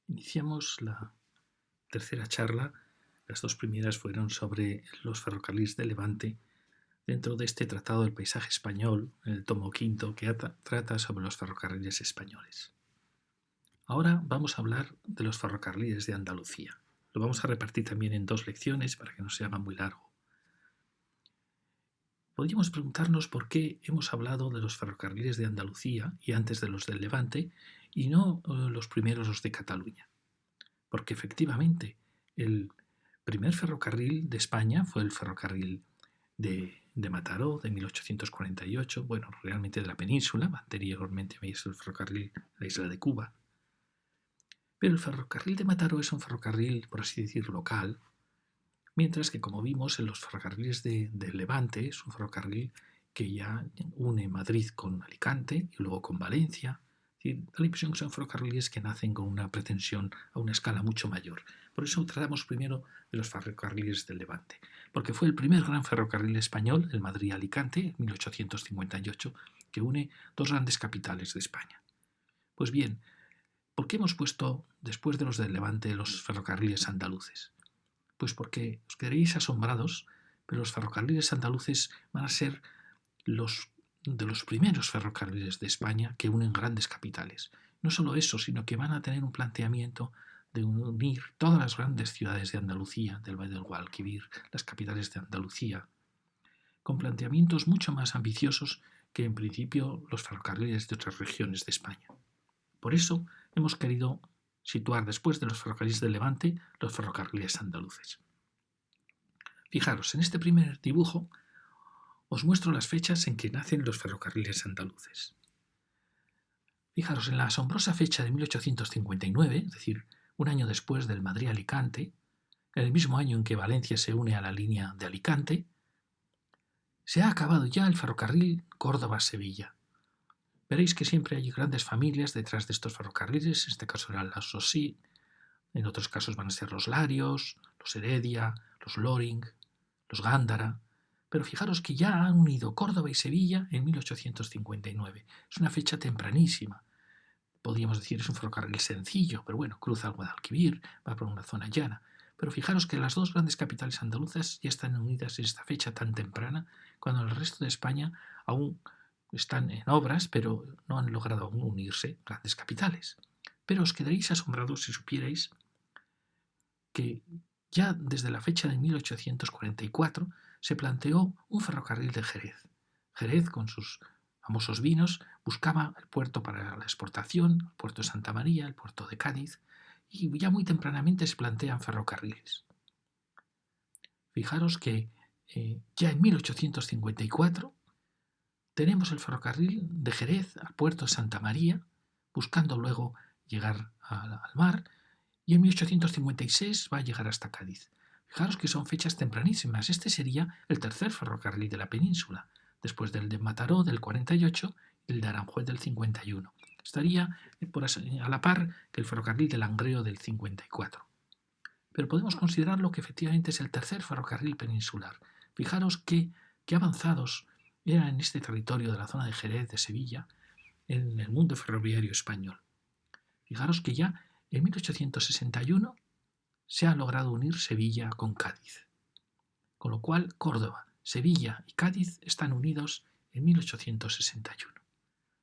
Iniciamos la tercera charla. Las dos primeras fueron sobre los ferrocarriles de Levante dentro de este Tratado del Paisaje Español, en el tomo quinto, que trata sobre los ferrocarriles españoles. Ahora vamos a hablar de los ferrocarriles de Andalucía. Lo vamos a repartir también en dos lecciones para que no se haga muy largo. Podríamos preguntarnos por qué hemos hablado de los ferrocarriles de Andalucía y antes de los del Levante y no los primeros, los de Cataluña. Porque efectivamente el primer ferrocarril de España fue el ferrocarril de Mataró de 1848, bueno, realmente de la península, anteriormente había sido el ferrocarril de la isla de Cuba. Pero el ferrocarril de Mataró es un ferrocarril, por así decir, local, mientras que, como vimos, en los ferrocarriles de Levante es un ferrocarril que ya une Madrid con Alicante y luego con Valencia. Da la impresión que son ferrocarriles que nacen con una pretensión a una escala mucho mayor. Por eso tratamos primero de los ferrocarriles del Levante, porque fue el primer gran ferrocarril español, el Madrid-Alicante, en 1858, que une dos grandes capitales de España. Pues bien, ¿por qué hemos puesto, después de los del Levante, los ferrocarriles andaluces? Pues porque os quedaréis asombrados, pero los ferrocarriles andaluces van a ser de los primeros ferrocarriles de España que unen grandes capitales. No solo eso, sino que van a tener un planteamiento de unir todas las grandes ciudades de Andalucía, del Valle del Guadalquivir, las capitales de Andalucía, con planteamientos mucho más ambiciosos que en principio los ferrocarriles de otras regiones de España. Por eso hemos querido situar después de los ferrocarriles del Levante los ferrocarriles andaluces. Fijaros, en este primer dibujo os muestro las fechas en que nacen los ferrocarriles andaluces. Fijaros, en la asombrosa fecha de 1859, es decir, un año después del Madrid-Alicante, en el mismo año en que Valencia se une a la línea de Alicante, se ha acabado ya el ferrocarril Córdoba-Sevilla. Veréis que siempre hay grandes familias detrás de estos ferrocarriles, en este caso eran las Sosí, en otros casos van a ser los Larios, los Heredia, los Loring, los Gándara. Pero fijaros que ya han unido Córdoba y Sevilla en 1859. Es una fecha tempranísima. Podríamos decir es un ferrocarril sencillo, pero bueno, cruza el Guadalquivir, va por una zona llana. Pero fijaros que las dos grandes capitales andaluzas ya están unidas en esta fecha tan temprana, cuando el resto de España aún están en obras, pero no han logrado aún unirse grandes capitales. Pero os quedaréis asombrados si supierais que ya desde la fecha de 1844 se planteó un ferrocarril de Jerez. Jerez, con sus famosos vinos, buscaba el puerto para la exportación, el puerto de Santa María, el puerto de Cádiz, y ya muy tempranamente se plantean ferrocarriles. Fijaros que ya en 1854 tenemos el ferrocarril de Jerez al puerto de Santa María, buscando luego llegar al mar, y en 1856 va a llegar hasta Cádiz. Fijaros que son fechas tempranísimas. Este sería el tercer ferrocarril de la península, después del de Mataró del 48 y el de Aranjuez del 51. Estaría a la par que el ferrocarril de Langreo del 54. Pero podemos considerarlo que efectivamente es el tercer ferrocarril peninsular. Fijaros qué avanzados eran en este territorio de la zona de Jerez, de Sevilla, en el mundo ferroviario español. Fijaros que ya en 1861 se ha logrado unir Sevilla con Cádiz, con lo cual Córdoba, Sevilla y Cádiz están unidos en 1861.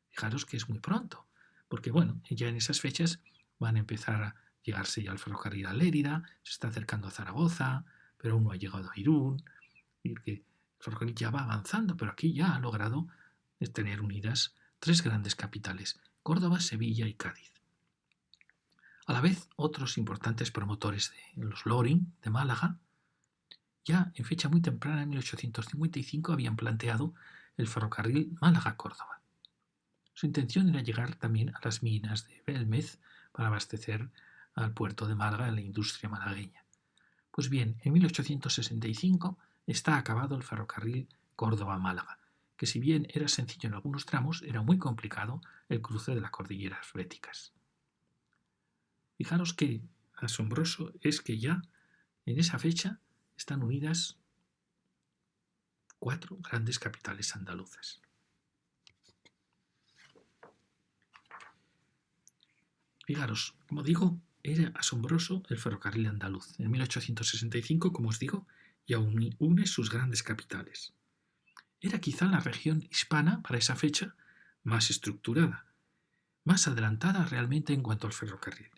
Fijaros que es muy pronto, porque bueno, ya en esas fechas van a empezar a llegarse ya al ferrocarril a Lérida, se está acercando a Zaragoza, pero aún no ha llegado a Irún, y que el ferrocarril ya va avanzando, pero aquí ya ha logrado tener unidas tres grandes capitales, Córdoba, Sevilla y Cádiz. A la vez, otros importantes promotores de los Loring de Málaga, ya en fecha muy temprana, en 1855, habían planteado el ferrocarril Málaga-Córdoba. Su intención era llegar también a las minas de Belmez para abastecer al puerto de Málaga en la industria malagueña. Pues bien, en 1865 está acabado el ferrocarril Córdoba-Málaga, que si bien era sencillo en algunos tramos, era muy complicado el cruce de las cordilleras béticas. Fijaros qué asombroso es que ya en esa fecha están unidas cuatro grandes capitales andaluzas. Fijaros, como digo, Era asombroso el ferrocarril andaluz. En 1865, como os digo, ya une sus grandes capitales. Era quizá la región hispana para esa fecha más estructurada, más adelantada realmente en cuanto al ferrocarril.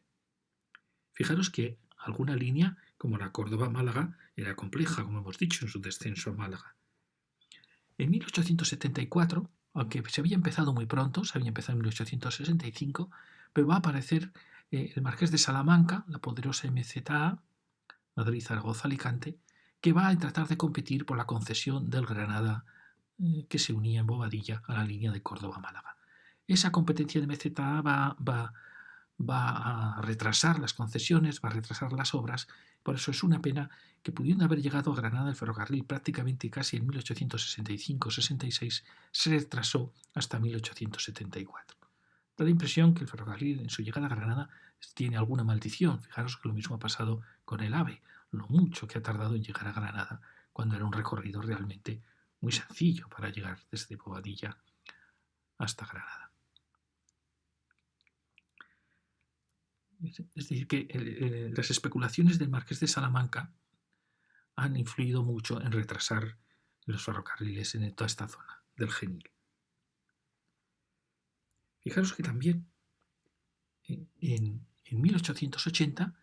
Fijaros que alguna línea, como la Córdoba-Málaga, era compleja, como hemos dicho, en su descenso a Málaga. En 1874, aunque se había empezado muy pronto, se había empezado en 1865, pero va a aparecer el Marqués de Salamanca, la poderosa MZA, Madrid, Zaragoza, Alicante, que va a tratar de competir por la concesión del Granada que se unía en Bobadilla a la línea de Córdoba-Málaga. Esa competencia de MZA va a retrasar las concesiones, va a retrasar las obras. Por eso es una pena que, pudiendo haber llegado a Granada el ferrocarril prácticamente casi en 1865-66, se retrasó hasta 1874. Da la impresión que el ferrocarril en su llegada a Granada tiene alguna maldición. Fijaros que lo mismo ha pasado con el AVE, lo mucho que ha tardado en llegar a Granada, cuando era un recorrido realmente muy sencillo para llegar desde Bobadilla hasta Granada. Es decir, que las especulaciones del Marqués de Salamanca han influido mucho en retrasar los ferrocarriles en toda esta zona del Genil. Fijaros que también en 1880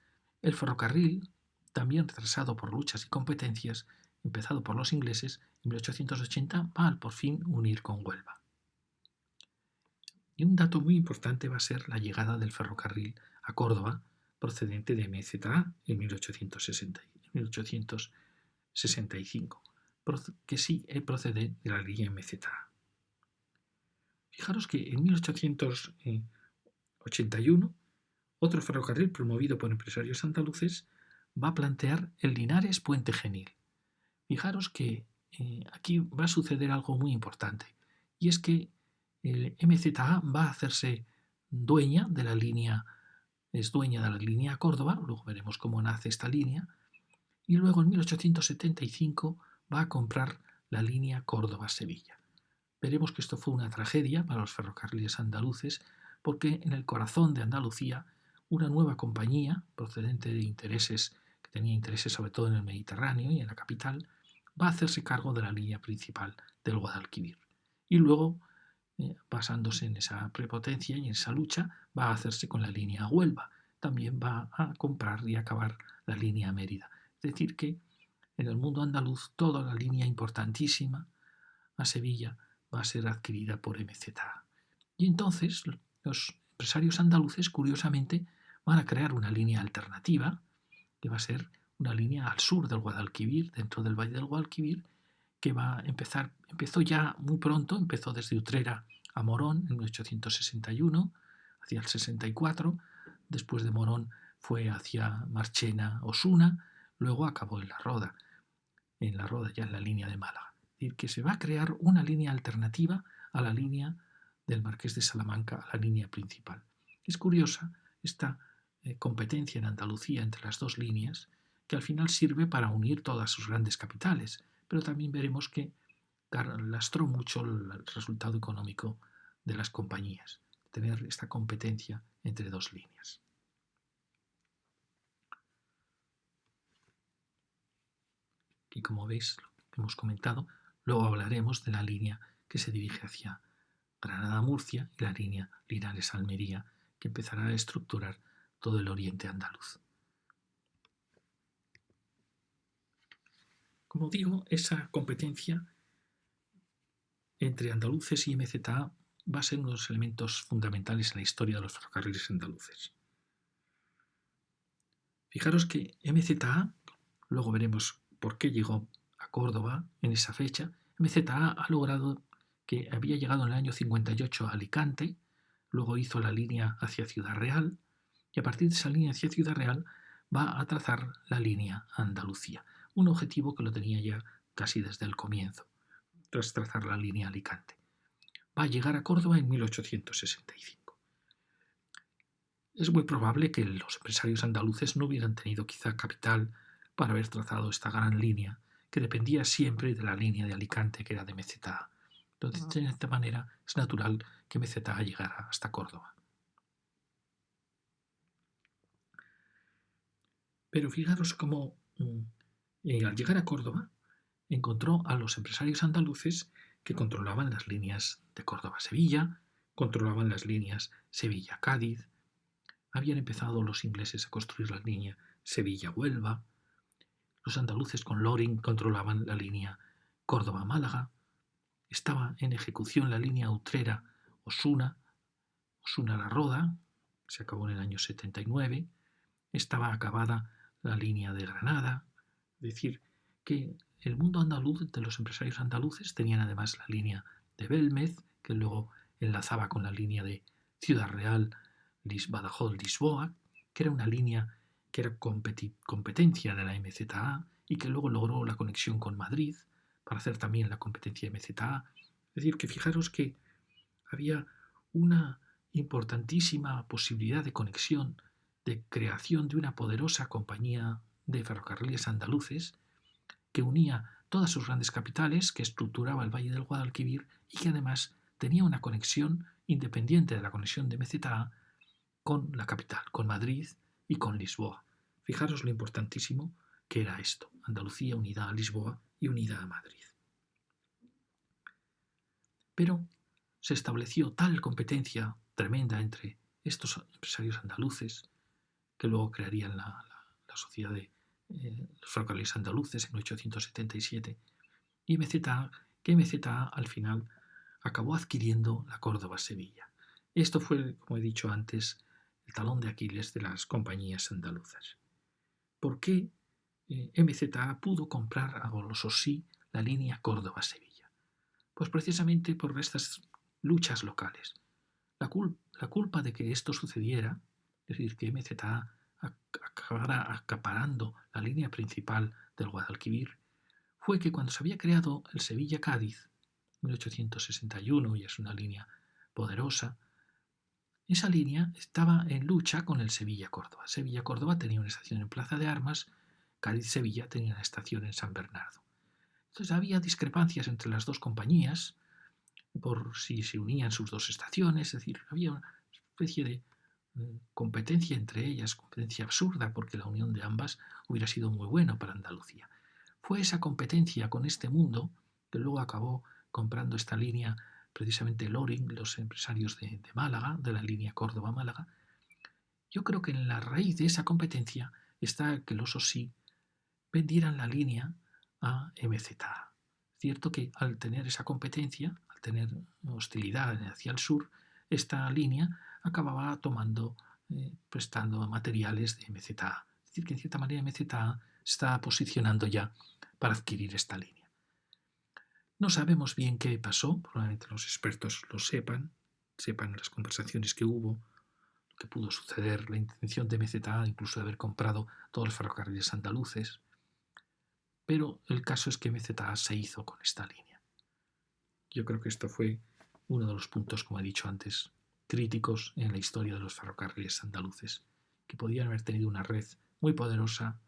el ferrocarril, también retrasado por luchas y competencias, empezado por los ingleses, en 1880 va a por fin unir con Huelva. Y un dato muy importante va a ser la llegada del ferrocarril a Córdoba procedente de MZA en 1865, que sí procede de la línea MZA. Fijaros que en 1881 otro ferrocarril promovido por empresarios andaluces va a plantear el Linares Puente Genil. Fijaros que aquí va a suceder algo muy importante, y es que el MZA va a hacerse dueña de la línea, es dueña de la línea Córdoba, luego veremos cómo nace esta línea, y luego en 1875 va a comprar la línea Córdoba-Sevilla. Veremos que esto fue una tragedia para los ferrocarriles andaluces, porque en el corazón de Andalucía una nueva compañía procedente de intereses, que tenía intereses sobre todo en el Mediterráneo y en la capital, va a hacerse cargo de la línea principal del Guadalquivir. Y luego, basándose en esa prepotencia y en esa lucha, va a hacerse con la línea Huelva. También va a comprar y acabar la línea Mérida. Es decir, que en el mundo andaluz toda la línea importantísima a Sevilla va a ser adquirida por MZA. Y entonces los empresarios andaluces, curiosamente, van a crear una línea alternativa, que va a ser una línea al sur del Guadalquivir, dentro del Valle del Guadalquivir, que va a empezó ya muy pronto, empezó desde Utrera a Morón en 1861, hacia el 64, después de Morón fue hacia Marchena, Osuna, luego acabó en La Roda ya en la línea de Málaga. Es decir, que se va a crear una línea alternativa a la línea del Marqués de Salamanca, a la línea principal. Es curiosa esta competencia en Andalucía entre las dos líneas, que al final sirve para unir todas sus grandes capitales, pero también veremos que lastró mucho el resultado económico de las compañías, tener esta competencia entre dos líneas. Y como veis, lo que hemos comentado, luego hablaremos de la línea que se dirige hacia Granada-Murcia y la línea Linares-Almería, que empezará a estructurar todo el oriente andaluz. Como digo, esa competencia entre andaluces y MZA va a ser uno de los elementos fundamentales en la historia de los ferrocarriles andaluces. Fijaros que MZA, luego veremos por qué llegó a Córdoba en esa fecha. MZA ha logrado, que había llegado en el año 58 a Alicante, luego hizo la línea hacia Ciudad Real, y a partir de esa línea hacia Ciudad Real va a trazar la línea Andalucía, un objetivo que lo tenía ya casi desde el comienzo, tras trazar la línea Alicante. Va a llegar a Córdoba en 1865. Es muy probable que los empresarios andaluces no hubieran tenido quizá capital para haber trazado esta gran línea, que dependía siempre de la línea de Alicante, que era de MZA. Entonces, de esta manera, es natural que MZA llegara hasta Córdoba. Pero fijaros cómo al llegar a Córdoba encontró a los empresarios andaluces que controlaban las líneas de Córdoba-Sevilla, controlaban las líneas Sevilla-Cádiz, habían empezado los ingleses a construir la línea Sevilla-Huelva, los andaluces con Loring controlaban la línea Córdoba-Málaga, estaba en ejecución la línea Utrera-Osuna, Osuna-La Roda, se acabó en el año 79, estaba acabada la línea de Granada, es decir, que el mundo andaluz de los empresarios andaluces tenían además la línea de Belmez, que luego enlazaba con la línea de Ciudad Real, Badajoz, Lisboa, que era una línea que era competencia de la MZA y que luego logró la conexión con Madrid para hacer también la competencia MZA. Es decir, que fijaros que había una importantísima posibilidad de conexión, de creación de una poderosa compañía de ferrocarriles andaluces que unía todas sus grandes capitales, que estructuraba el Valle del Guadalquivir y que además tenía una conexión independiente de la conexión de MZA con la capital, con Madrid y con Lisboa. Fijaros lo importantísimo que era esto, Andalucía unida a Lisboa y unida a Madrid. Pero se estableció tal competencia tremenda entre estos empresarios andaluces, que luego crearían la sociedad de los ferrocarriles andaluces en 1877, y MZA, que MZA al final acabó adquiriendo la Córdoba-Sevilla. Esto fue, como he dicho antes, el talón de Aquiles de las compañías andaluzas. ¿Por qué MZA pudo comprar a Golososí la línea Córdoba-Sevilla? Pues precisamente por estas luchas locales. La culpa de que esto sucediera, es decir, que MZA acabara acaparando la línea principal del Guadalquivir, fue que cuando se había creado el Sevilla-Cádiz, 1861, y es una línea poderosa, esa línea estaba en lucha con el Sevilla-Córdoba. Sevilla-Córdoba tenía una estación en Plaza de Armas, Cádiz-Sevilla tenía una estación en San Bernardo. Entonces había discrepancias entre las dos compañías por si se unían sus dos estaciones, es decir, había una especie de competencia entre ellas, competencia absurda, porque la unión de ambas hubiera sido muy buena para Andalucía. Fue esa competencia con este mundo que luego acabó comprando esta línea precisamente Loring, los empresarios de Málaga, de la línea Córdoba-Málaga. Yo creo que en la raíz de esa competencia está que los OSI vendieran la línea a MZA. Cierto que al tener esa competencia, al tener hostilidad hacia el sur, esta línea acababa tomando, prestando materiales de MZA. Es decir, que en cierta manera MZA está posicionando ya para adquirir esta línea. No sabemos bien qué pasó, probablemente los expertos lo sepan las conversaciones que hubo, lo que pudo suceder, la intención de MZA incluso de haber comprado todos los ferrocarriles andaluces, pero el caso es que MZA se hizo con esta línea. Yo creo que esto fue uno de los puntos, como he dicho antes, críticos en la historia de los ferrocarriles andaluces, que podían haber tenido una red muy poderosa,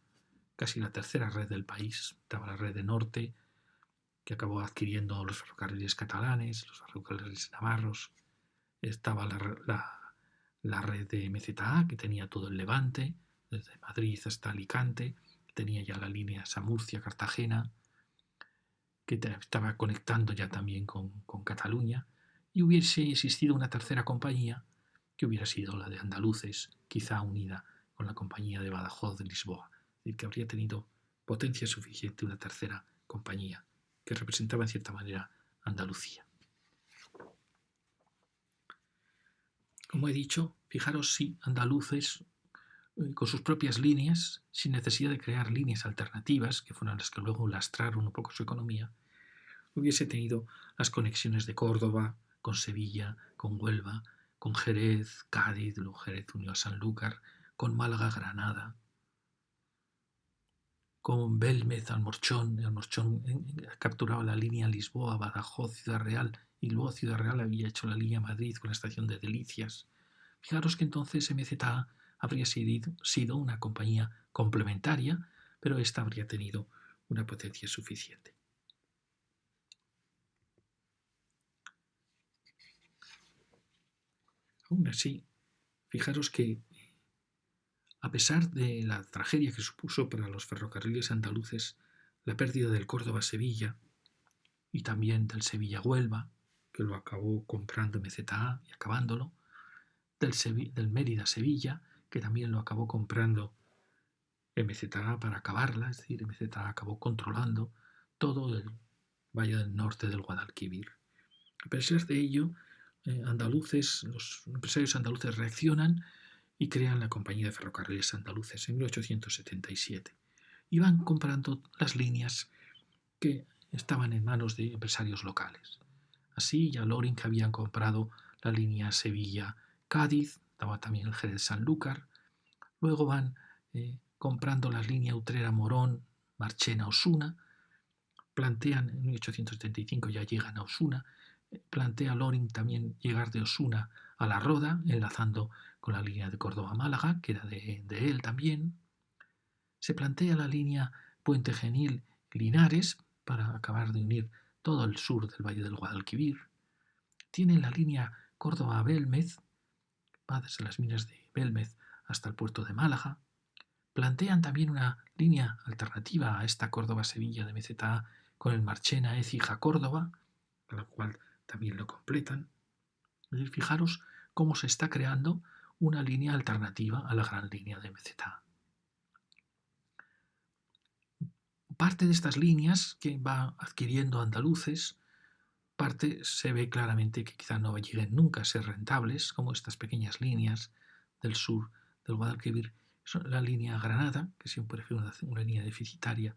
casi la tercera red del país. Estaba la red de Norte, que acabó adquiriendo los ferrocarriles catalanes, los ferrocarriles navarros. Estaba la red de MZA, que tenía todo el Levante, desde Madrid hasta Alicante, tenía ya la línea Samurcia-Cartagena, que estaba conectando ya también con Cataluña, y hubiese existido una tercera compañía, que hubiera sido la de andaluces, quizá unida con la compañía de Badajoz de Lisboa, es decir, que habría tenido potencia suficiente una tercera compañía, que representaba en cierta manera Andalucía. Como he dicho, fijaros si andaluces con sus propias líneas, sin necesidad de crear líneas alternativas, que fueron las que luego lastraron un poco su economía, hubiese tenido las conexiones de Córdoba, con Sevilla, con Huelva, con Jerez, Cádiz, luego Jerez unió a Sanlúcar, con Málaga, Granada, con Belmez, Almorchón. Almorchón capturaba la línea Lisboa, Badajoz, Ciudad Real, y luego Ciudad Real había hecho la línea Madrid con la estación de Delicias. Fijaros que entonces MZA habría sido una compañía complementaria, pero esta habría tenido una potencia suficiente. Aún así, fijaros que A pesar de la tragedia que supuso para los ferrocarriles andaluces la pérdida del Córdoba-Sevilla y también del Sevilla-Huelva, que lo acabó comprando MZA y acabándolo, del Mérida-Sevilla, que también lo acabó comprando MZA para acabarla, es decir, MZA acabó controlando todo el valle del norte del Guadalquivir. A pesar de ello, los empresarios andaluces reaccionan y crean la Compañía de Ferrocarriles Andaluces en 1877 y van comprando las líneas que estaban en manos de empresarios locales. Así ya Loring, que habían comprado la línea Sevilla-Cádiz, estaba también el Jerez-Sanlúcar. Luego van comprando las líneas Utrera-Morón, Marchena-Osuna. Plantean, en 1875 ya llegan a Osuna. Plantea Loring también llegar de Osuna a La Roda, enlazando con la línea de Córdoba-Málaga, que era de él también. Se plantea la línea Puente Genil-Linares para acabar de unir todo el sur del Valle del Guadalquivir. Tienen la línea Córdoba-Belmez, va desde las minas de Belmez hasta el puerto de Málaga. Plantean también una línea alternativa a esta Córdoba-Sevilla de MZA con el Marchena-Écija-Córdoba, con la cual también lo completan. Es decir, fijaros cómo se está creando una línea alternativa a la gran línea de MZA. Parte de estas líneas que va adquiriendo andaluces, parte se ve claramente que quizá no lleguen nunca a ser rentables, como estas pequeñas líneas del sur del Guadalquivir, la línea Granada, que siempre fue una línea deficitaria,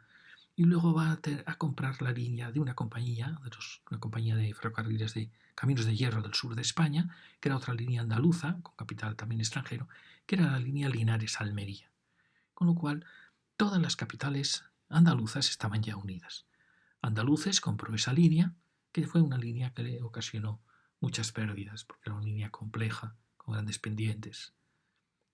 y luego va a comprar la línea de una compañía de ferrocarriles de caminos de hierro del sur de España, que era otra línea andaluza, con capital también extranjero, que era la línea Linares-Almería. Con lo cual, todas las capitales andaluzas estaban ya unidas. Andaluces compró esa línea, que fue una línea que le ocasionó muchas pérdidas, porque era una línea compleja, con grandes pendientes.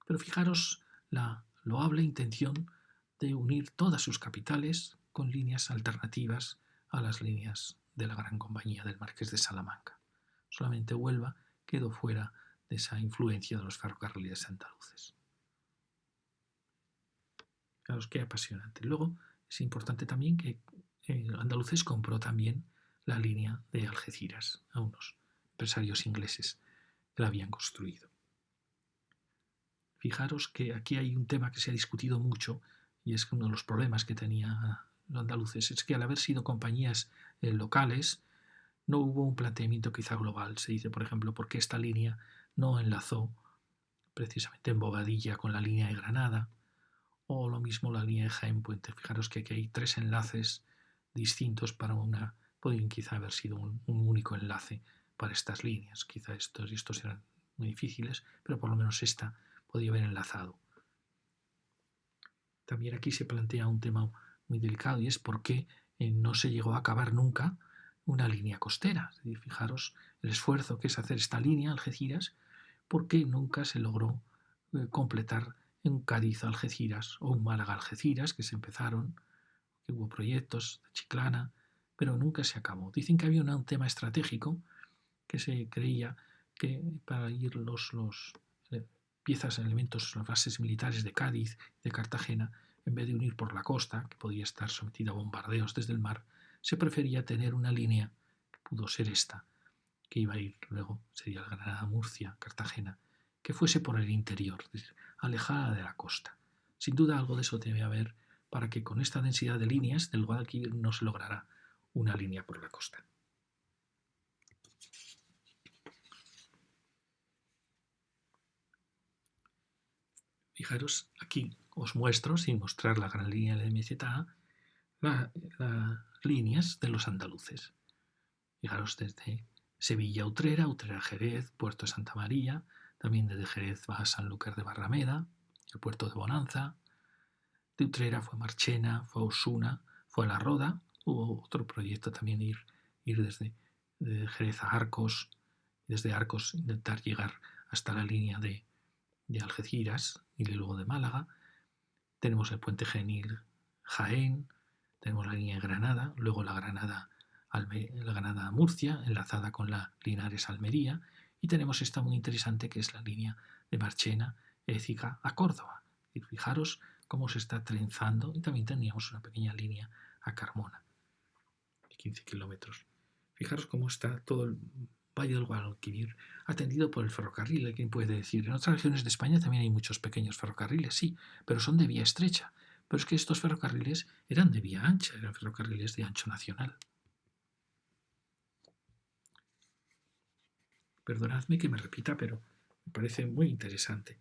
Pero fijaros la loable intención de unir todas sus capitales con líneas alternativas a las líneas de la gran compañía del Marqués de Salamanca. Solamente Huelva quedó fuera de esa influencia de los ferrocarriles andaluces. Fijaros qué apasionante. Luego es importante también que Andaluces compró también la línea de Algeciras a unos empresarios ingleses que la habían construido. Fijaros que aquí hay un tema que se ha discutido mucho y es que uno de los problemas que tenían los andaluces es que al haber sido compañías locales no hubo un planteamiento quizá global. Se dice, por ejemplo, por qué esta línea no enlazó precisamente en Bobadilla con la línea de Granada, o lo mismo la línea de Jaén Puente. Fijaros que aquí hay tres enlaces distintos para una, podrían quizá haber sido un único enlace para estas líneas. Quizá estos eran muy difíciles, pero por lo menos esta podía haber enlazado. También aquí se plantea un tema muy delicado y es por qué no se llegó a acabar nunca una línea costera. Es decir, fijaros el esfuerzo que es hacer esta línea Algeciras, porque nunca se logró completar un Cádiz-Algeciras o un Málaga-Algeciras, que se empezaron, que hubo proyectos de Chiclana, pero nunca se acabó. Dicen que había un tema estratégico que se creía que para ir los piezas, elementos, las bases militares de Cádiz, de Cartagena, en vez de unir por la costa, que podía estar sometida a bombardeos desde el mar, se prefería tener una línea, que pudo ser esta, que iba a ir luego, sería la Granada-Murcia, Cartagena, que fuese por el interior, es decir, alejada de la costa. Sin duda algo de eso debe haber para que con esta densidad de líneas del Guadalquivir no se lograra una línea por la costa. Fijaros, aquí os muestro, sin mostrar la gran línea de MZA, las líneas de los andaluces. Fijaros desde Sevilla a Utrera, Utrera a Jerez, Puerto de Santa María, también desde Jerez va a Sanlúcar de Barrameda, el puerto de Bonanza. De Utrera fue a Marchena, fue a Osuna, fue a La Roda. Hubo otro proyecto también ir desde Jerez a Arcos, desde Arcos intentar llegar hasta la línea de Algeciras y luego de Málaga. Tenemos el puente Genil Jaén, tenemos la línea de Granada, luego la Granada Murcia, enlazada con la Linares Almería, y tenemos esta muy interesante que es la línea de Marchena Écija a Córdoba, Y fijaros cómo se está trenzando, y también teníamos una pequeña línea a Carmona, de 15 kilómetros. Fijaros cómo está todo el Valle del Guadalquivir atendido por el ferrocarril. ¿Quién puede decir? En otras regiones de España también hay muchos pequeños ferrocarriles, sí, pero son de vía estrecha. Pero es que estos ferrocarriles eran de vía ancha, eran ferrocarriles de ancho nacional. Perdonadme que me repita, pero me parece muy interesante.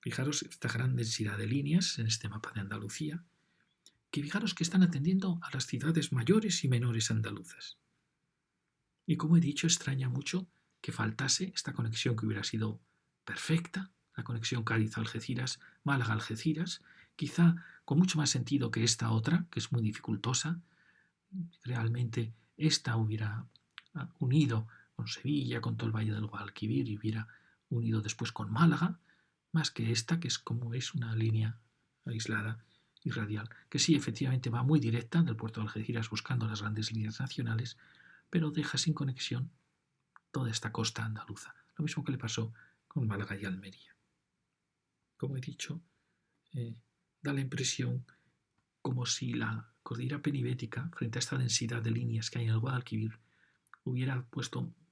Fijaros esta gran densidad de líneas en este mapa de Andalucía, que fijaros que están atendiendo a las ciudades mayores y menores andaluzas. Y como he dicho, extraña mucho que faltase esta conexión que hubiera sido perfecta, la conexión Cádiz-Algeciras, Málaga-Algeciras, quizá con mucho más sentido que esta otra, que es muy dificultosa. Realmente esta hubiera unido con Sevilla, con todo el Valle del Guadalquivir, y hubiera unido después con Málaga, más que esta, que es como es una línea aislada y radial, que sí, efectivamente va muy directa del puerto de Algeciras buscando las grandes líneas nacionales, pero deja sin conexión toda esta costa andaluza. Lo mismo que le pasó con Málaga y Almería. Como he dicho, da la impresión como si la cordillera penibética, frente a esta densidad de líneas que hay en el Guadalquivir, hubiera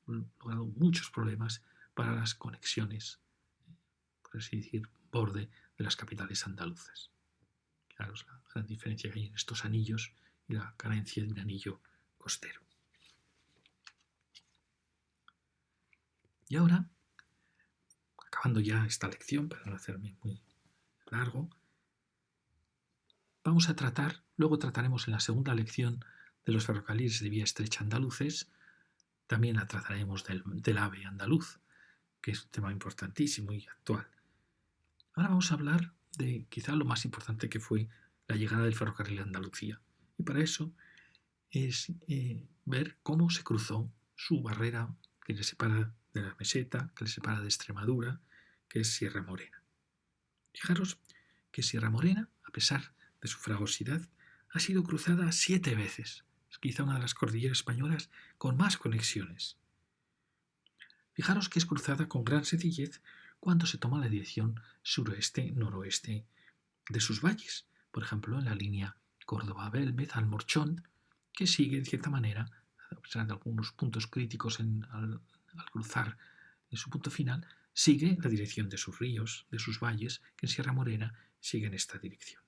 logrado muchos problemas para las conexiones, por así decir, borde de las capitales andaluzas. Claro, es la gran diferencia que hay en estos anillos y la carencia de un anillo costero. Y ahora, acabando ya esta lección, para no hacerme muy largo, vamos a tratar, luego trataremos en la segunda lección de los ferrocarriles de vía estrecha andaluces, también la trataremos del AVE andaluz, que es un tema importantísimo y actual. Ahora vamos a hablar de quizá lo más importante que fue la llegada del ferrocarril a Andalucía. Y para eso es ver cómo se cruzó su barrera que le separa de la meseta, que le separa de Extremadura, que es Sierra Morena. Fijaros que Sierra Morena, a pesar de su fragosidad, ha sido cruzada 7 veces. Es quizá una de las cordilleras españolas con más conexiones. Fijaros que es cruzada con gran sencillez cuando se toma la dirección suroeste-noroeste de sus valles. Por ejemplo, en la línea Córdoba-Belmez-Almorchón, que sigue, de cierta manera, a pesar de algunos puntos críticos al cruzar en su punto final, sigue la dirección de sus ríos, de sus valles, que en Sierra Morena siguen esta dirección.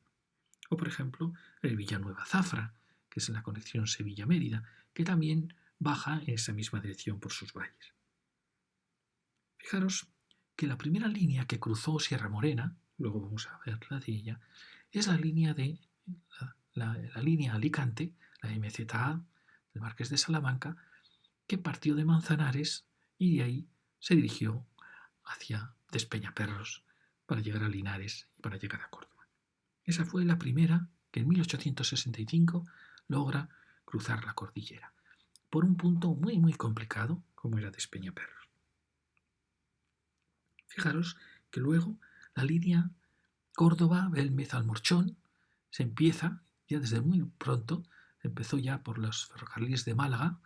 O, por ejemplo, el Villanueva-Zafra, que es en la conexión Sevilla-Mérida, que también baja en esa misma dirección por sus valles. Fijaros que la primera línea que cruzó Sierra Morena, luego vamos a ver la de ella, es la línea de la línea Alicante, la MZA, del Marqués de Salamanca, que partió de Manzanares y de ahí se dirigió hacia Despeñaperros para llegar a Linares y para llegar a Córdoba. Esa fue la primera que en 1865 logra cruzar la cordillera, por un punto muy muy complicado como era Despeñaperros. Fijaros que luego la línea Córdoba-Belmez-Almorchón se empieza, ya desde muy pronto, empezó ya por los ferrocarriles de Málaga,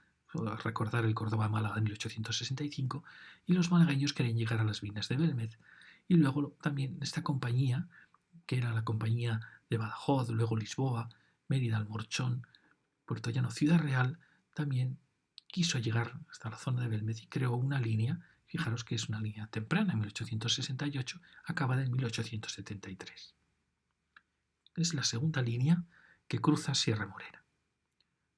a recordar el Córdoba-Málaga de 1865, y los malagueños querían llegar a las minas de Belmez. Y luego también esta compañía, que era la compañía de Badajoz, luego Lisboa, Mérida-Almorchón, Puerto Llano, Ciudad Real, también quiso llegar hasta la zona de Belmez y creó una línea. Fijaros que es una línea temprana, en 1868, acabada en 1873. Es la segunda línea que cruza Sierra Morena.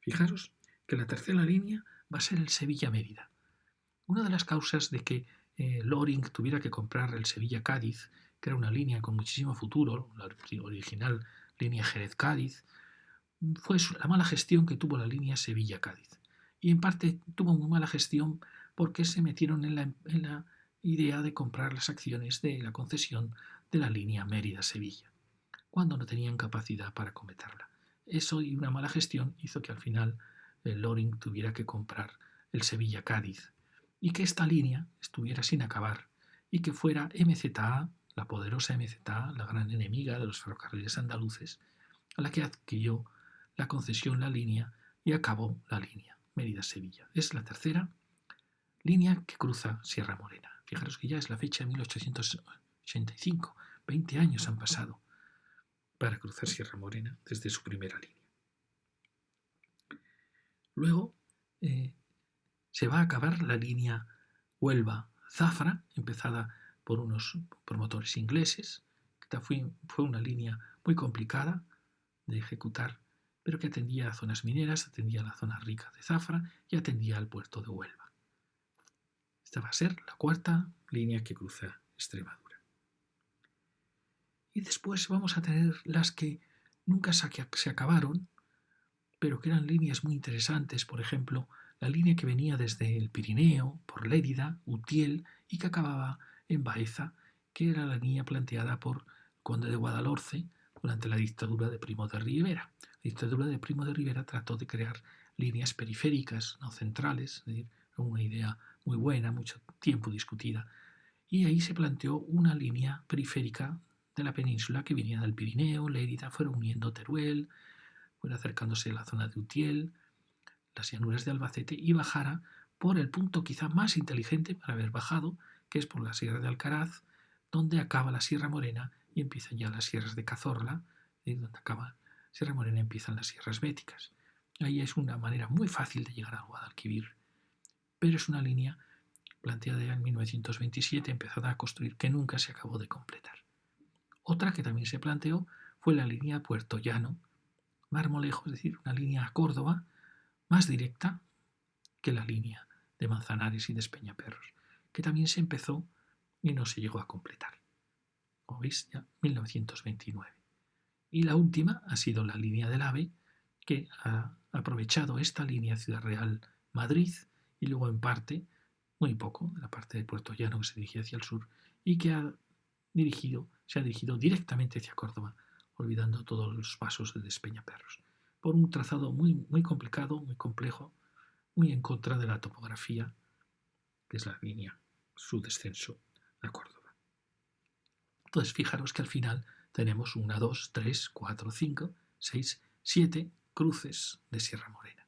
Fijaros que la tercera línea va a ser el Sevilla-Mérida. Una de las causas de que Loring tuviera que comprar el Sevilla-Cádiz, que era una línea con muchísimo futuro, la original línea Jerez-Cádiz, fue la mala gestión que tuvo la línea Sevilla-Cádiz. Y en parte tuvo muy mala gestión porque se metieron en la idea de comprar las acciones de la concesión de la línea Mérida-Sevilla, cuando no tenían capacidad para acometerla. Eso y una mala gestión hizo que al final Loring tuviera que comprar el Sevilla-Cádiz y que esta línea estuviera sin acabar y que fuera MZA, la poderosa MZA, la gran enemiga de los ferrocarriles andaluces, a la que adquirió la concesión la línea y acabó la línea Mérida-Sevilla. Es la tercera línea que cruza Sierra Morena. Fijaros que ya es la fecha de 1885, 20 años han pasado para cruzar Sierra Morena desde su primera línea. Luego se va a acabar la línea Huelva-Zafra, empezada por unos promotores ingleses. Esta fue una línea muy complicada de ejecutar, pero que atendía a zonas mineras, atendía a la zona rica de Zafra y atendía al puerto de Huelva. Esta va a ser la cuarta línea que cruza Extremadura. Y después vamos a tener las que nunca se acabaron, pero que eran líneas muy interesantes. Por ejemplo, la línea que venía desde el Pirineo, por Lérida, Utiel, y que acababa en Baeza, que era la línea planteada por el conde de Guadalhorce durante la dictadura de Primo de Rivera. La dictadura de Primo de Rivera trató de crear líneas periféricas, no centrales, es decir, una idea muy buena, mucho tiempo discutida, y ahí se planteó una línea periférica de la península que venía del Pirineo, Lérida, fuera uniendo Teruel, fuera acercándose a la zona de Utiel, las llanuras de Albacete, y bajara por el punto quizá más inteligente para haber bajado, que es por la Sierra de Alcaraz, donde acaba la Sierra Morena y empiezan ya las sierras de Cazorla, y donde acaba Sierra Morena empiezan las sierras béticas. Ahí es una manera muy fácil de llegar al Guadalquivir, pero es una línea planteada ya en 1927, empezada a construir, que nunca se acabó de completar. Otra que también se planteó fue la línea Puerto Llano, Marmolejo, es decir, una línea a Córdoba más directa que la línea de Manzanares y de Espeñaperros, que también se empezó y no se llegó a completar. Como veis, ya 1929. Y la última ha sido la línea del AVE, que ha aprovechado esta línea Ciudad Real-Madrid y luego en parte, muy poco, de la parte de Puerto Llano que se dirigía hacia el sur y que se ha dirigido directamente hacia Córdoba, olvidando todos los pasos de Despeñaperros, por un trazado muy, muy complicado, muy complejo, muy en contra de la topografía, que es la línea, su descenso a Córdoba. Entonces, fijaros que al final tenemos 1, 2, 3, 4, 5, 6, 7 cruces de Sierra Morena.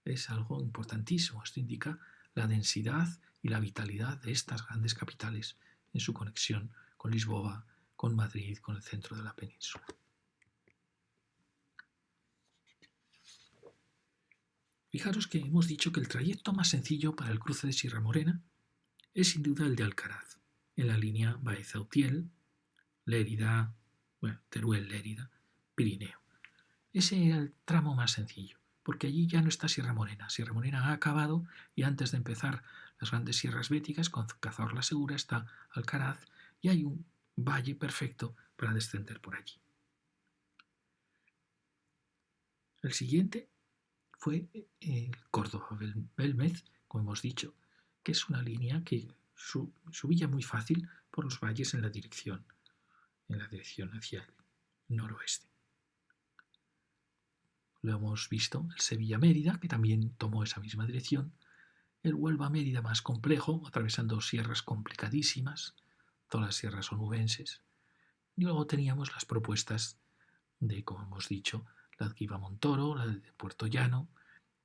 Es algo importantísimo. Esto indica la densidad y la vitalidad de estas grandes capitales en su conexión con Lisboa, con Madrid, con el centro de la península. Fijaros que hemos dicho que el trayecto más sencillo para el cruce de Sierra Morena es sin duda el de Alcaraz, en la línea Baeza-Utiel, Lérida, Teruel, Lérida, Pirineo. Ese era el tramo más sencillo, porque allí ya no está Sierra Morena. Sierra Morena ha acabado y antes de empezar las grandes sierras béticas, con Cazorla Segura, está Alcaraz y hay un valle perfecto para descender por allí. El siguiente fue Córdoba-Belmez, como hemos dicho, que es una línea que subía muy fácil por los valles en la dirección hacia el noroeste. Lo hemos visto, el Sevilla-Mérida, que también tomó esa misma dirección, el Huelva-Mérida más complejo, atravesando sierras complicadísimas, todas las sierras onubenses, y luego teníamos las propuestas de, como hemos dicho, la que iba a Montoro, la de Puerto Llano,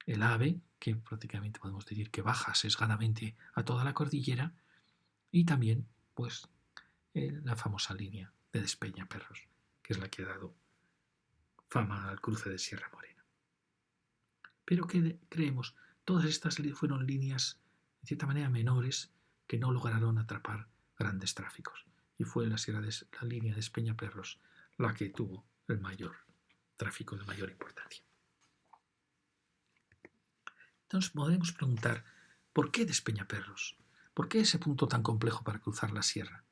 el AVE, que prácticamente podemos decir que baja sesgadamente a toda la cordillera, y también pues la famosa línea de Despeñaperros, que es la que ha dado fama al cruce de Sierra Morena. Pero ¿qué creemos? Todas estas fueron líneas, de cierta manera, menores, que no lograron atrapar grandes tráficos. Y fue la línea de Despeñaperros la que tuvo el mayor tráfico de mayor importancia. Entonces podemos preguntar, ¿por qué Despeñaperros? ¿Por qué ese punto tan complejo para cruzar la sierra?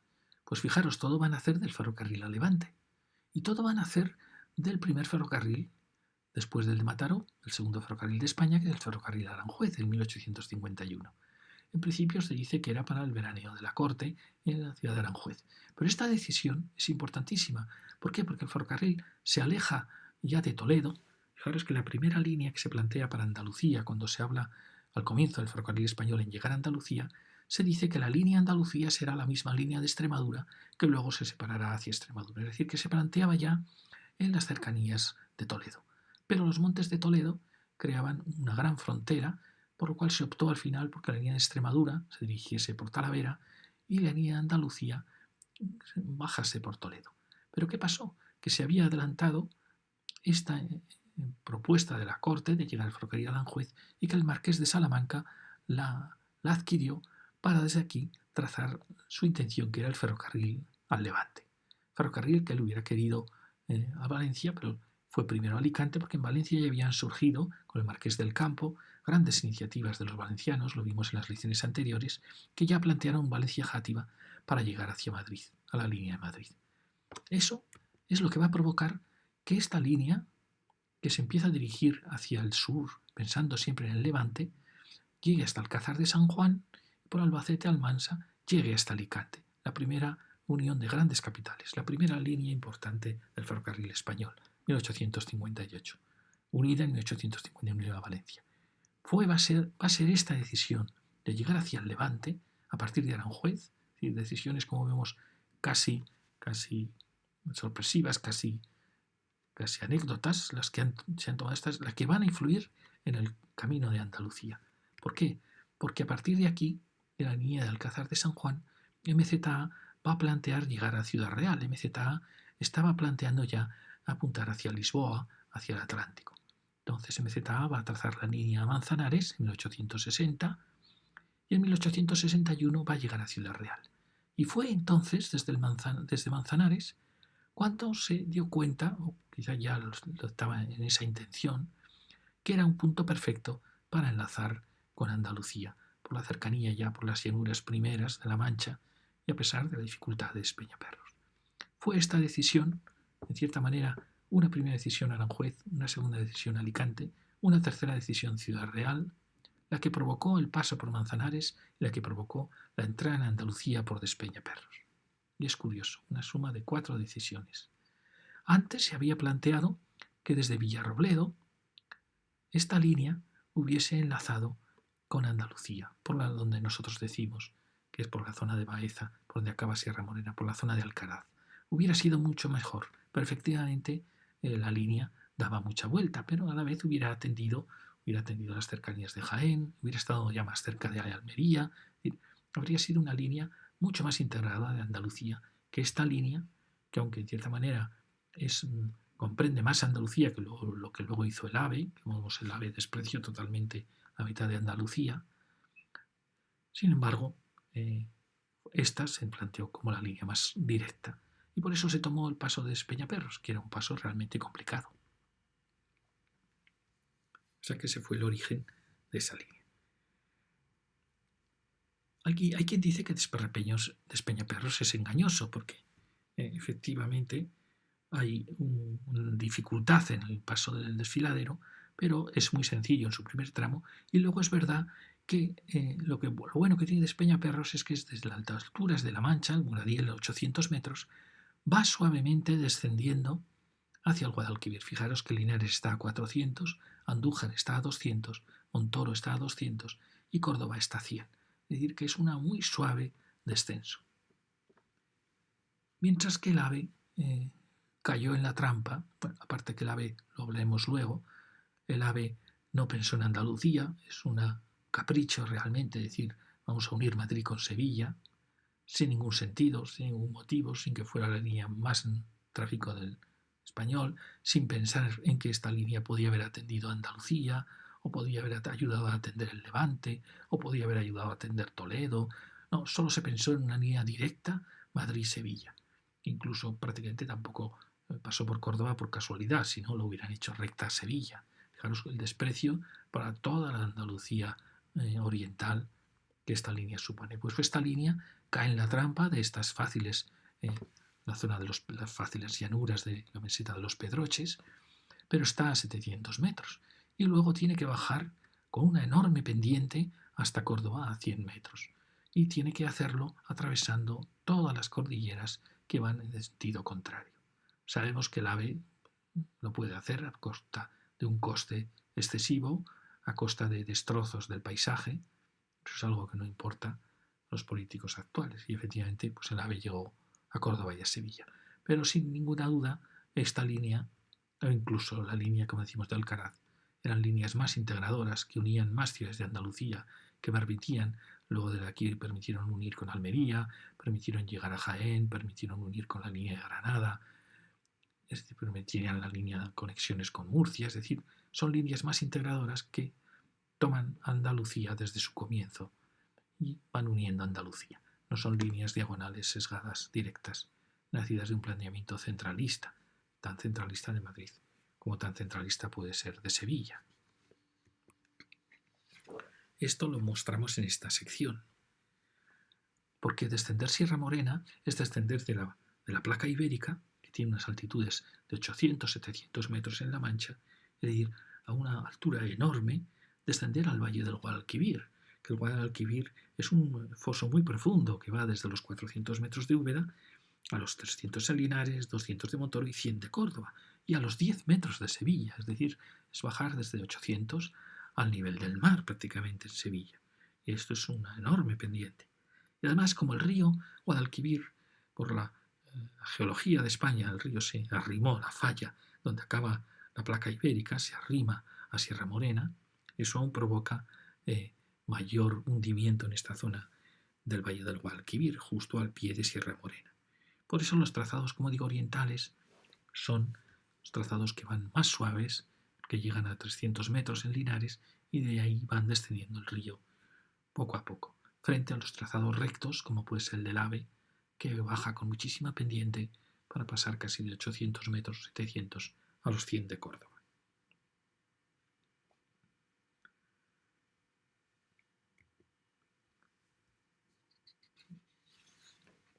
Pues fijaros, todo va a nacer del ferrocarril a Levante. Y todo va a nacer del primer ferrocarril, después del de Mataró, el segundo ferrocarril de España, que es el ferrocarril Aranjuez, en 1851. En principio se dice que era para el veraneo de la corte en la ciudad de Aranjuez. Pero esta decisión es importantísima. ¿Por qué? Porque el ferrocarril se aleja ya de Toledo. Fijaros que la primera línea que se plantea para Andalucía, cuando se habla al comienzo del ferrocarril español en llegar a Andalucía, se dice que la línea Andalucía será la misma línea de Extremadura que luego se separará hacia Extremadura. Es decir, que se planteaba ya en las cercanías de Toledo. Pero los montes de Toledo creaban una gran frontera, por lo cual se optó al final porque la línea de Extremadura se dirigiese por Talavera y la línea de Andalucía bájase por Toledo. ¿Pero qué pasó? Que se había adelantado esta propuesta de la corte de llegar al ferrocarril a Aranjuez y que el marqués de Salamanca la adquirió para desde aquí trazar su intención, que era el ferrocarril al Levante. Ferrocarril que él hubiera querido a Valencia, pero fue primero a Alicante porque en Valencia ya habían surgido, con el marqués del Campo, grandes iniciativas de los valencianos, lo vimos en las lecciones anteriores, que ya plantearon Valencia-Játiva para llegar hacia Madrid, a la línea de Madrid. Eso es lo que va a provocar que esta línea, que se empieza a dirigir hacia el sur, pensando siempre en el Levante, llegue hasta Alcázar de San Juan y por Albacete Almansa llegue hasta Alicante, la primera unión de grandes capitales, la primera línea importante del ferrocarril español, 1858, unida en 1859 a Valencia. Va a ser esta decisión de llegar hacia el Levante a partir de Aranjuez, decisiones como vemos casi sorpresivas, casi anécdotas, las que se han tomado estas, las que van a influir en el camino de Andalucía. ¿Por qué? Porque a partir de aquí, de la línea de Alcázar de San Juan, MZA va a plantear llegar a Ciudad Real. MZA estaba planteando ya apuntar hacia Lisboa, hacia el Atlántico. Entonces MZA va a trazar la línea Manzanares en 1860 y en 1861 va a llegar a Ciudad Real. Y fue entonces, desde Manzanares, cuando se dio cuenta, o quizá ya lo estaba en esa intención, que era un punto perfecto para enlazar con Andalucía, por la cercanía ya por las llanuras primeras de la Mancha y a pesar de la dificultad de Peñaperros. Fue esta decisión, en cierta manera, una primera decisión Aranjuez, una segunda decisión Alicante, una tercera decisión Ciudad Real, la que provocó el paso por Manzanares y la que provocó la entrada en Andalucía por Despeñaperros. Y es curioso, una suma de 4 decisiones. Antes se había planteado que desde Villarrobledo esta línea hubiese enlazado con Andalucía, por la donde nosotros decimos, que es por la zona de Baeza, por donde acaba Sierra Morena, por la zona de Alcaraz. Hubiera sido mucho mejor, pero efectivamente la línea daba mucha vuelta, pero a la vez hubiera atendido las cercanías de Jaén, hubiera estado ya más cerca de Almería, habría sido una línea mucho más integrada de Andalucía que esta línea, que aunque en cierta manera comprende más Andalucía que lo que luego hizo el AVE, que vemos el AVE despreció totalmente la mitad de Andalucía. Sin embargo, esta se planteó como la línea más directa y por eso se tomó el paso de Despeñaperros, que era un paso realmente complicado. O sea que ese fue el origen de esa línea. Aquí hay quien dice que Despeñaperros es engañoso porque efectivamente hay una dificultad en el paso del desfiladero, pero es muy sencillo en su primer tramo y luego es verdad que lo bueno que tiene Despeñaperros es que es desde las alturas de La Mancha, el Muradiel a 800 metros, va suavemente descendiendo hacia el Guadalquivir. Fijaros que Linares está a 400, Andújar está a 200, Montoro está a 200 y Córdoba está a 100. Es decir, que es una muy suave descenso. Mientras que el AVE cayó en la trampa, bueno, aparte que el AVE, lo hablaremos luego, el AVE no pensó en Andalucía, es un capricho realmente, es decir, vamos a unir Madrid con Sevilla, sin ningún sentido, sin ningún motivo, sin que fuera la línea más tráfico del español, sin pensar en que esta línea podía haber atendido a Andalucía, o podía haber ayudado a atender el Levante, o podía haber ayudado a atender Toledo. No, solo se pensó en una línea directa Madrid-Sevilla. Incluso prácticamente tampoco pasó por Córdoba por casualidad, si no lo hubieran hecho recta a Sevilla. Fijaros el desprecio para toda la Andalucía oriental que esta línea supone. Pues esta línea cae en la trampa de estas fáciles, la zona de las fáciles llanuras de la meseta de los Pedroches, pero está a 700 metros y luego tiene que bajar con una enorme pendiente hasta Córdoba a 100 metros y tiene que hacerlo atravesando todas las cordilleras que van en sentido contrario. Sabemos que el AVE lo puede hacer a costa de un coste excesivo, a costa de destrozos del paisaje. Eso es algo que no importa a los políticos actuales y efectivamente pues el AVE llegó a Córdoba y a Sevilla. Pero sin ninguna duda esta línea, o incluso la línea, como decimos, de Alcaraz, eran líneas más integradoras que unían más ciudades de Andalucía, que permitían luego de aquí permitieron unir con Almería, permitieron llegar a Jaén, permitieron unir con la línea de Granada, es decir, permitían la línea de conexiones con Murcia, es decir, son líneas más integradoras que toman Andalucía desde su comienzo y van uniendo Andalucía. No son líneas diagonales sesgadas directas, nacidas de un planeamiento centralista, tan centralista de Madrid como tan centralista puede ser de Sevilla. Esto lo mostramos en esta sección, porque descender Sierra Morena es descender de la placa ibérica, que tiene unas altitudes de 800-700 metros en La Mancha, es decir, a una altura enorme, descender al valle del Guadalquivir, que el Guadalquivir es un foso muy profundo que va desde los 400 metros de Úbeda a los 300 de Linares, 200 de Montoro y 100 de Córdoba, y a los 10 metros de Sevilla, es decir, es bajar desde 800 al nivel del mar prácticamente en Sevilla. Y esto es una enorme pendiente. Y además, como el río Guadalquivir, por la geología de España, el río se arrimó, la falla donde acaba la placa ibérica, se arrima a Sierra Morena, eso aún provoca mayor hundimiento en esta zona del Valle del Guadalquivir, justo al pie de Sierra Morena. Por eso los trazados, como digo, orientales son los trazados que van más suaves, que llegan a 300 metros en Linares y de ahí van descendiendo el río poco a poco, frente a los trazados rectos, como puede ser el del AVE, que baja con muchísima pendiente para pasar casi de 800 metros, 700, a los 100 de Córdoba.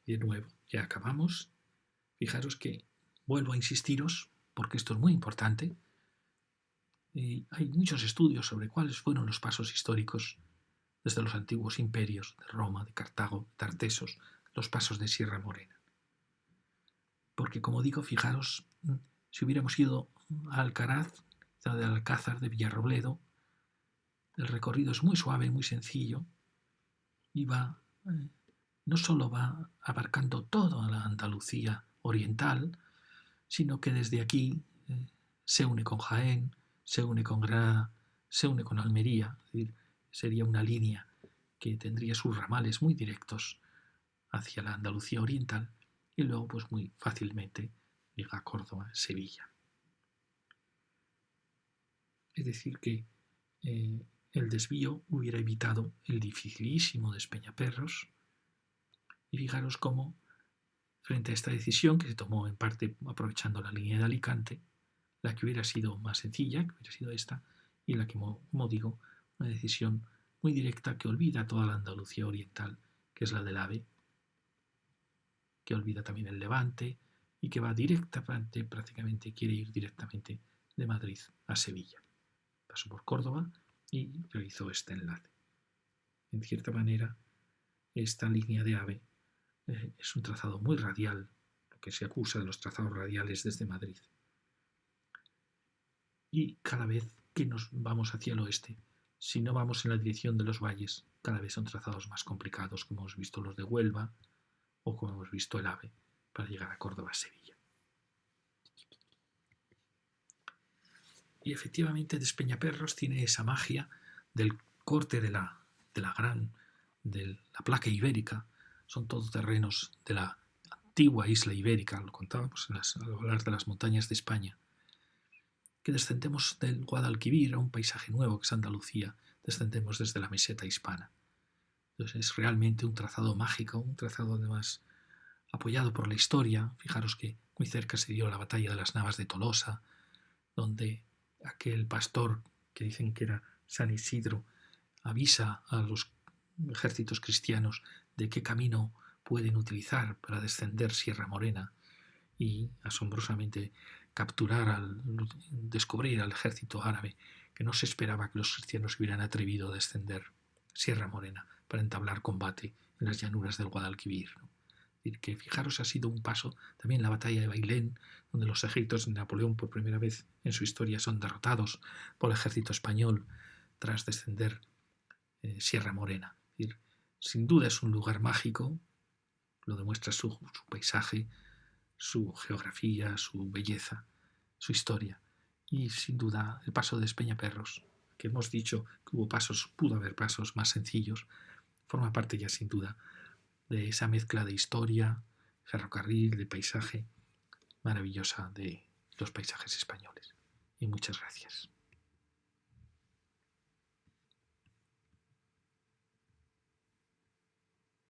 De nuevo, ya acabamos. Fijaros que vuelvo a insistiros, porque esto es muy importante. Hay muchos estudios sobre cuáles fueron los pasos históricos desde los antiguos imperios de Roma, de Cartago, de Tartesos, los pasos de Sierra Morena. Porque, como digo, fijaros, si hubiéramos ido a Alcaraz, de Alcázar, de Villarrobledo, el recorrido es muy suave, muy sencillo, y no solo va abarcando toda la Andalucía oriental, sino que desde aquí se une con Jaén, se une con Granada, se une con Almería, es decir, sería una línea que tendría sus ramales muy directos hacia la Andalucía oriental y luego pues muy fácilmente llega a Córdoba, Sevilla. Es decir que el desvío hubiera evitado el dificilísimo Despeñaperros y fijaros cómo frente a esta decisión que se tomó en parte aprovechando la línea de Alicante, la que hubiera sido más sencilla, que hubiera sido esta, y la que, como digo, una decisión muy directa que olvida toda la Andalucía oriental, que es la del AVE, que olvida también el Levante y que va directamente, prácticamente quiere ir directamente de Madrid a Sevilla. Pasó por Córdoba y realizó este enlace. En cierta manera, esta línea de AVE es un trazado muy radial, lo que se acusa de los trazados radiales desde Madrid. Y cada vez que nos vamos hacia el oeste, si no vamos en la dirección de los valles, cada vez son trazados más complicados, como hemos visto los de Huelva o como hemos visto el AVE, para llegar a Córdoba, Sevilla. Y efectivamente Despeñaperros tiene esa magia del corte de la placa ibérica. Son todos terrenos de la antigua isla ibérica, lo contábamos al hablar de las montañas de España, que descendemos del Guadalquivir a un paisaje nuevo que es Andalucía, descendemos desde la meseta hispana. Entonces es realmente un trazado mágico, un trazado además apoyado por la historia. Fijaros que muy cerca se dio la batalla de las Navas de Tolosa, donde aquel pastor que dicen que era San Isidro avisa a los ejércitos cristianos de qué camino pueden utilizar para descender Sierra Morena y asombrosamente descubrir al ejército árabe, que no se esperaba que los cristianos hubieran atrevido a descender Sierra Morena para entablar combate en las llanuras del Guadalquivir, ¿no? Es decir, que fijaros, ha sido un paso también la batalla de Bailén, donde los ejércitos de Napoleón por primera vez en su historia son derrotados por el ejército español tras descender Sierra Morena. Es decir, sin duda es un lugar mágico, lo demuestra su paisaje, su geografía, su belleza, su historia. Y sin duda el paso de Despeñaperros, que hemos dicho que pudo haber pasos más sencillos, forma parte ya sin duda de esa mezcla de historia, ferrocarril, de paisaje maravillosa de los paisajes españoles. Y muchas gracias.